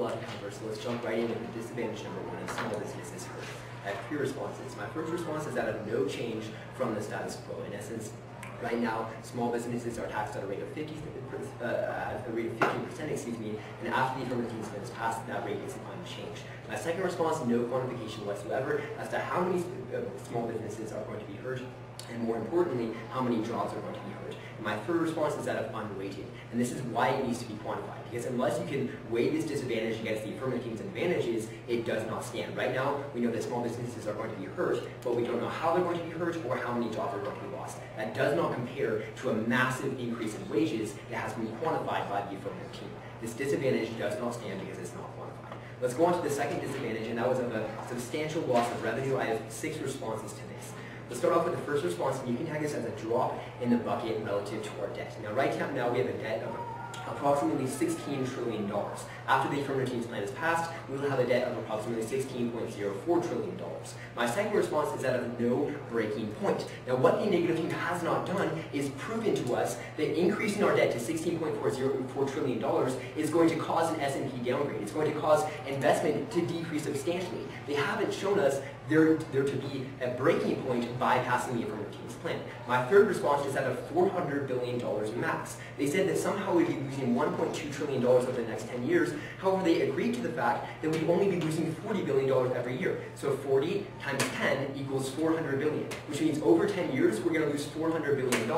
lot to cover, so let's jump right in with disadvantage number 1, small businesses hurt. I have 3 responses. My first response is that of no change from the status quo. In essence, right now, small businesses are taxed at a rate of 50%, and after the affirmative team is passed, that rate is unchanged. My second response, no quantification whatsoever as to how many small businesses are going to be hurt, and more importantly, how many jobs are going to be hurt. And my third response is that of unweighted, and this is why it needs to be quantified, because unless you can weigh this disadvantage against the affirmative team's advantages, it does not stand. Right now, we know that small businesses are going to be hurt, but we don't know how they're going to be hurt or how many jobs are going to be lost. That does not compare to a massive increase in wages that has been quantified by the affirmative team. This disadvantage does not stand because it's not quantified. Let's go on to the second disadvantage, and that was of a substantial loss of revenue. I have 6 responses to this. Let's start off with the first response, and you can tag this as a drop in the bucket relative to our debt. Now, right now we have a debt of approximately $16 trillion. After the affirmative team's plan is passed, we will have a debt of approximately $16.04 trillion. My second response is that of no breaking point. Now, what the negative team has not done is proven to us that increasing our debt to $16.4 trillion is going to cause an S&P downgrade. It's going to cause investment to decrease substantially. They haven't shown us there to be a breaking point by passing the affirmative team's plan. My third response is that of $400 billion max. They said that somehow we'd be losing $1.2 trillion over the next 10 years. However, they agreed to the fact that we'd only be losing $40 billion every year. So 40 times 10 equals $400 billion, which means over 10 years we're going to lose $400 billion.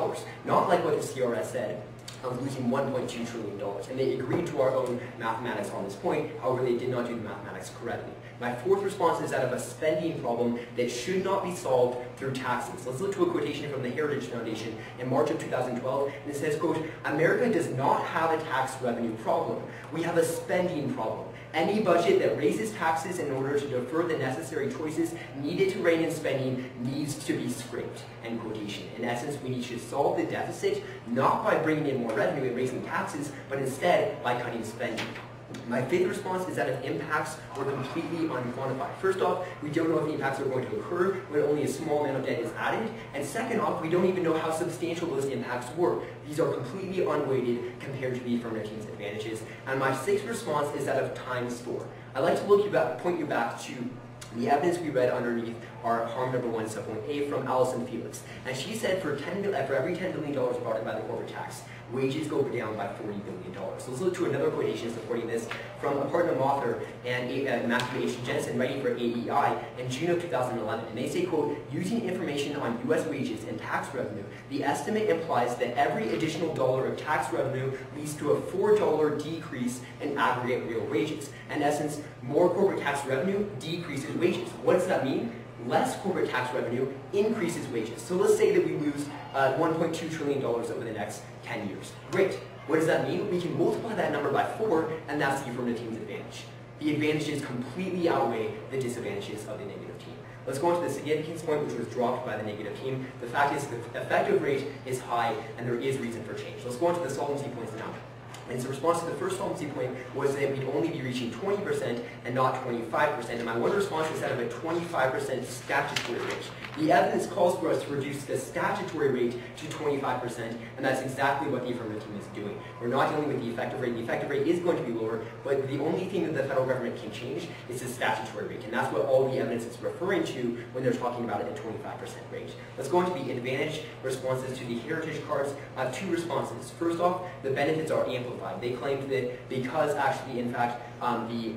Not like what the CRS said, of losing $1.2 trillion. And they agreed to our own mathematics on this point, however they did not do the mathematics correctly. My fourth response is that of a spending problem that should not be solved through taxes. Let's look to a quotation from the Heritage Foundation in March of 2012, and it says, quote, "America does not have a tax revenue problem. We have a spending problem. Any budget that raises taxes in order to defer the necessary choices needed to rein in spending needs to be scraped." End quotation. In essence, we need to solve the deficit not by bringing in more revenue and raising taxes, but instead by cutting spending. My fifth response is that if impacts were completely unquantified. First off, we don't know if the impacts are going to occur when only a small amount of debt is added. And second off, we don't even know how substantial those impacts were. These are completely unweighted compared to the affirmative team's advantages. And my sixth response is that of times 4. I'd like to point you back to the evidence we read underneath our harm number 1 subpoint A from Allison Felix. And she said for every $10 billion brought in by the corporate tax, wages go down by $40 billion. So let's look to another quotation supporting this from Apartment author and Matthew H. Jensen writing for AEI in June of 2011. And they say, quote, "Using information on U.S. wages and tax revenue, the estimate implies that every additional dollar of tax revenue leads to a $4 decrease in aggregate real wages. In essence, more corporate tax revenue decreases wages." What does that mean? Less corporate tax revenue increases wages. So let's say that we lose $1.2 trillion over the next 10 years. Great. What does that mean? We can multiply that number by 4, and that's the affirmative team's advantage. The advantages completely outweigh the disadvantages of the negative team. Let's go on to the significance point, which was dropped by the negative team. The fact is the effective rate is high, and there is reason for change. Let's go on to the solvency points now. And so response to the first solvency point was that we'd only be reaching 20% and not 25%. And my one response was that of a 25% statutory rate. The evidence calls for us to reduce the statutory rate to 25%, and that's exactly what the affirmative team is doing. We're not dealing with the effective rate. The effective rate is going to be lower, but the only thing that the federal government can change is the statutory rate. And that's what all the evidence is referring to when they're talking about a 25% rate. Let's go on to the advantage responses to the heritage cards. I have 2 responses. First off, the benefits are amplified. They claimed that because actually, in fact, the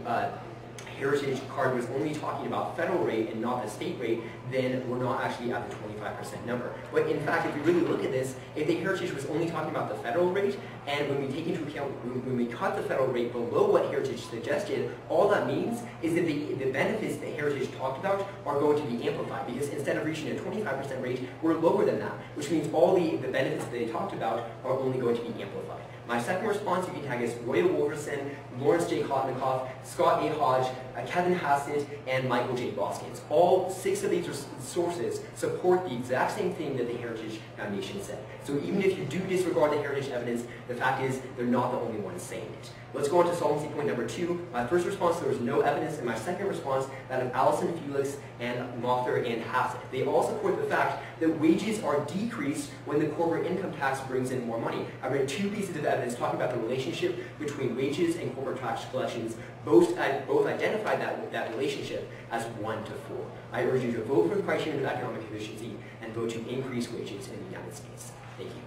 heritage card was only talking about federal rate and not the state rate, then we're not actually at the 25% number. But in fact, if we really look at this, if the heritage was only talking about the federal rate, and when we take into account, when we cut the federal rate below what heritage suggested, all that means is that the benefits that heritage talked about are going to be amplified, because instead of reaching a 25% rate, we're lower than that, which means all the benefits that they talked about are only going to be amplified. My second response, you can tag is Roy Wolverson, Lawrence J. Kotnikoff, Scott A. Hodge, Kevin Hassett, and Michael J. Boskins. All 6 of these sources support the exact same thing that the Heritage Foundation said. So even if you do disregard the Heritage evidence, the fact is they're not the only ones saying it. Let's go on to solvency point number 2. My first response, there was no evidence, and my second response, that of Allison Felix and Mother and Hassett. They all support the fact that wages are decreased when the corporate income tax brings in more money. I read 2 pieces of evidence talking about the relationship between wages and corporate tax collections. Both identified that relationship as 1 to 4. I urge you to vote for the criterion of economic efficiency and vote to increase wages in the United States. Thank you.